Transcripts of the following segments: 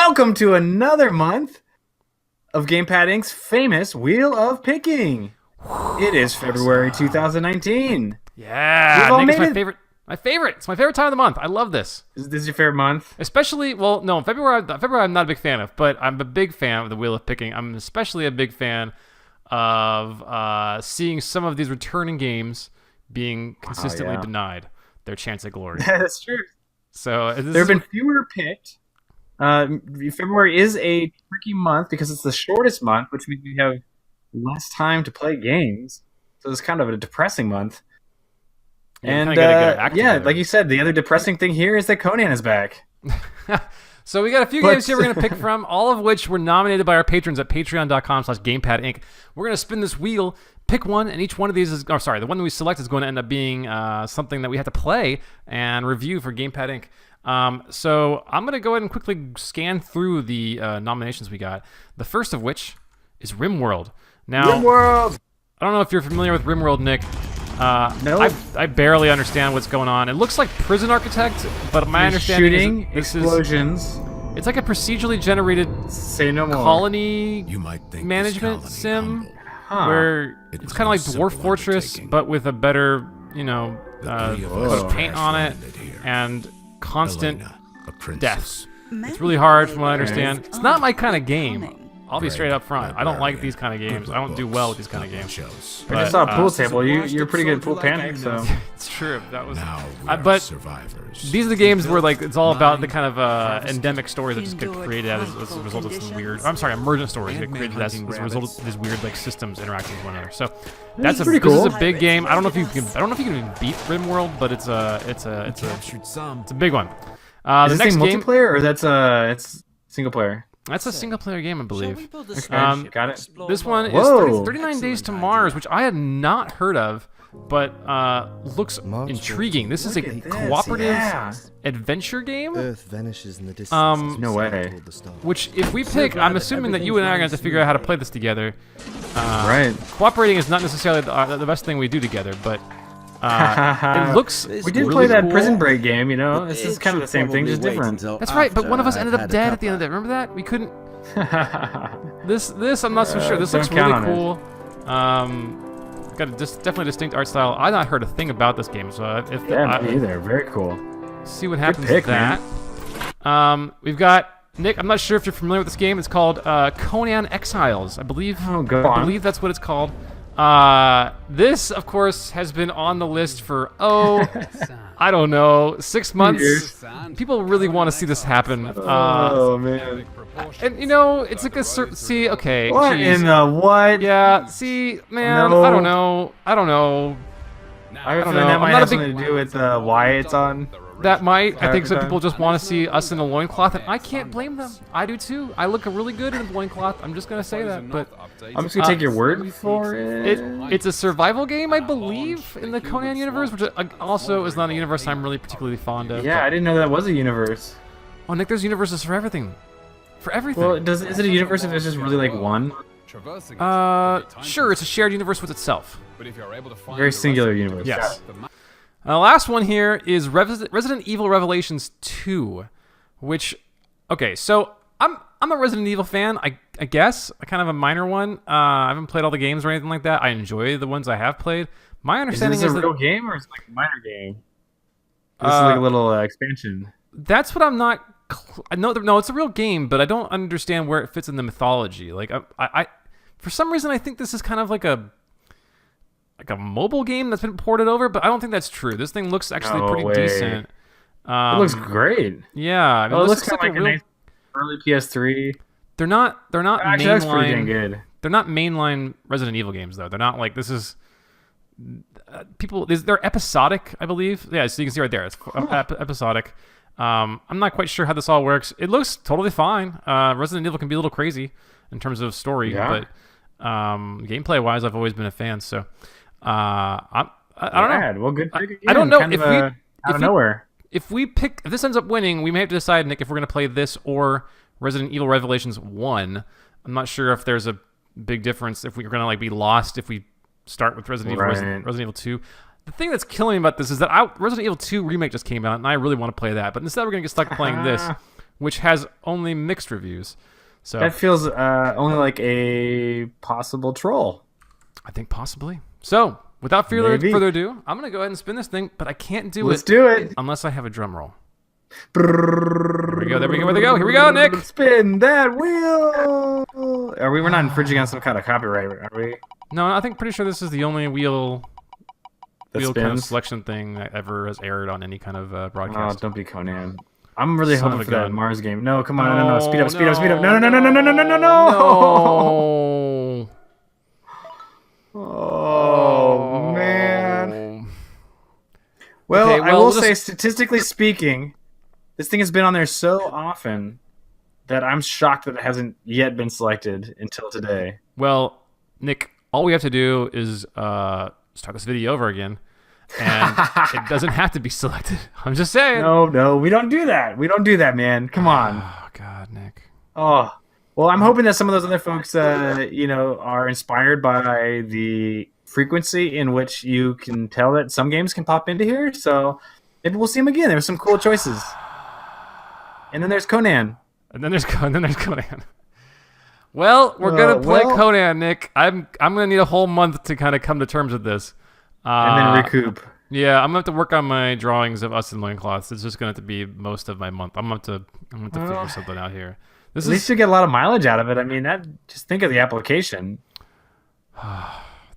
Welcome to another month of Gamepad Inc.'s famous Wheel of Picking. It is February 2019. Yeah, Nick, it's my favorite. My favorite. It's my favorite time of the month. I love this. Is this your favorite month? Especially, well, no, February I'm not a big fan of, but I'm a big fan of the Wheel of Picking. I'm especially a big fan of seeing some of these returning games being consistently denied their chance at glory. That's true. So there have been fewer picked. February is a tricky month because it's the shortest month, which means we have less time to play games. So it's kind of a depressing month. And like you said, the other depressing thing here is that Conan is back. So we got a few games here we're going to pick from, all of which were nominated by our patrons at patreon.com/GamepadInc. We're going to spin this wheel, pick one, and each one of these is, the one that we select is going to end up being something that we have to play and review for Gamepad Inc. So I'm going to go ahead and quickly scan through the nominations we got. The first of which is RimWorld. Now, RimWorld! I don't know if you're familiar with RimWorld, Nick. No. I barely understand what's going on. It looks like Prison Architect, but my understanding is explosions. It's like a procedurally generated colony management sim, where it's kind of like Dwarf Fortress, but with a better, coat of paint on it and constant deaths. It's really hard from what I understand. It's not my kind of game. I'll be straight up front. I don't like these kind of games. I don't do well with these kind of games. I just saw a pool table. You're pretty good at Pool Panic, so it's true. That was. But these are the games where it's all about the kind of endemic stories that just get created as a result of some weird. I'm sorry, emergent stories get created as a result of these weird systems interacting with one another. So that's pretty cool. This is a big game. I don't know if you can even beat RimWorld, but it's a big one. Is this game multiplayer or it's single player? That's a single-player game, I believe. Got it. This one is 39 Days to Mars, which I had not heard of, but looks intriguing. This is a cooperative adventure game. Earth vanishes in the distance. No way. Which, if we pick, I'm assuming that you and I are going to have to figure out how to play this together. Right. Cooperating is not necessarily the best thing we do together, but it looks. We did play that Prison Break game, This is kind of the same thing, just different. That's right, but one of us ended up dead at the end of that. Remember that? We couldn't. This I'm not so sure. This looks really cool. Got a definitely distinct art style. I've not heard a thing about this game, so me either. Very cool. See what happens with that. We've got Nick. I'm not sure if you're familiar with this game. It's called Conan Exiles, I believe. Oh, go on. I believe that's what it's called. This, of course, has been on the list for, I don't know, 6 months. People really want to see this happen. Oh, man. And, it's like a certain, What in the what? Yeah, see, man, No. I don't know. I don't know. That might have something to do with why it's on. That might. I think some people just want to see us in a loincloth, and I can't blame them. I do too. I look really good in a loincloth. I'm just going to say that. But I'm just going to take your word for it. It's a survival game, I believe, in the Conan universe, which also is not a universe I'm really particularly fond of. Yeah, I didn't know that was a universe. Oh, Nick, there's universes for everything. For everything. Well, is it a universe if there's just really one? Sure, it's a shared universe with itself. Very singular universe. Yes. The last one here is Resident Evil Revelations 2, which, so I'm a Resident Evil fan, I guess, kind of a minor one. I haven't played all the games or anything like that. I enjoy the ones I have played. My understanding is this a real game or is it like a minor game? This is like a little expansion. That's what I'm not. No, it's a real game, but I don't understand where it fits in the mythology. Like, I for some reason, I think this is kind of like a mobile game that's been ported over, but I don't think that's true. This thing looks actually pretty decent. It looks great. Yeah, I mean, it looks kind of like a nice early PS3. They're not actually, that's pretty dang good. They're not mainline Resident Evil games though. They're not like this is they're episodic, I believe. Yeah, so you can see right there, it's episodic. I'm not quite sure how this all works. It looks totally fine. Resident Evil can be a little crazy in terms of story, but gameplay wise, I've always been a fan. So. I don't know. Well, good pick again. I don't know if this ends up winning, we may have to decide, Nick, if we're going to play this or Resident Evil Revelations 1. I'm not sure if there's a big difference if we're going to be lost if we start with Resident Evil 2. The thing that's killing me about this is that Resident Evil 2 remake just came out, and I really want to play that. But instead, we're going to get stuck playing this, which has only mixed reviews. So that feels only like a possible troll. I think possibly. So without further ado, I'm going to go ahead and spin this thing, but I can't do Let's do it. unless I have a drum roll. There we go. There we go. Here we go, Nick. Spin that wheel. We're not infringing on some kind of copyright, are we? No, I think pretty sure this is the only wheel That kind of selection thing that ever has aired on any kind of broadcast. Oh, don't be Conan. I'm really Son hoping of a for that gun. Mars game. No, come on, no. Speed up. No. No. Oh, man. Well, Okay, I will we'll say, just- statistically speaking, this thing has been on there so often that I'm shocked that it hasn't yet been selected until today. Well, Nick, all we have to do is start this video over again, and it doesn't have to be selected. I'm just saying. No, we don't do that. We don't do that, man. Come on. Oh God, Nick. Oh, well, I'm hoping that some of those other folks, are inspired by the frequency in which you can tell that some games can pop into here. So maybe we'll see them again. There's some cool choices. And then there's Conan. And then there's Conan. Well, we're gonna play Conan, Nick. I'm gonna need a whole month to kind of come to terms with this. And then recoup. Yeah, I'm gonna have to work on my drawings of us in loincloths. It's just gonna have to be most of my month. I'm gonna have to figure something out here. At least you get a lot of mileage out of it. I mean, just think of the application.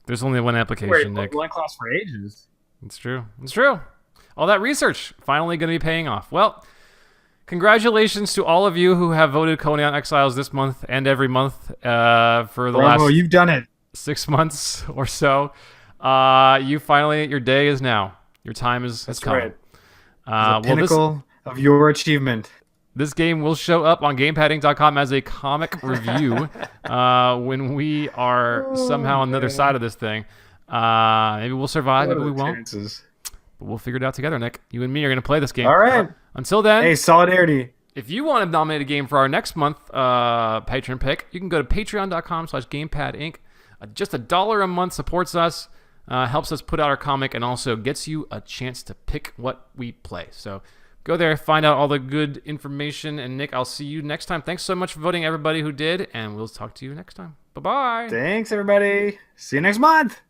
There's only one application, Nick. Loincloths for ages. It's true. All that research finally going to be paying off. Well, congratulations to all of you who have voted Conan Exiles this month and every month for the last you've done it. 6 months or so. Your day is now. Your time has come. Right. The pinnacle of your achievement. This game will show up on GamepadInc.com as a comic review when we are somehow on the other side of this thing. Maybe we'll survive, maybe we won't. But we'll figure it out together, Nick. You and me are going to play this game. All right. Until then, hey, solidarity. If you want to nominate a game for our next month Patron pick, you can go to patreon.com/GamepadInc. Just $1 a month supports us, helps us put out our comic, and also gets you a chance to pick what we play. So go there, find out all the good information. And Nick, I'll see you next time. Thanks so much for voting, everybody who did, and we'll talk to you next time. Bye-bye. Thanks, everybody. See you next month.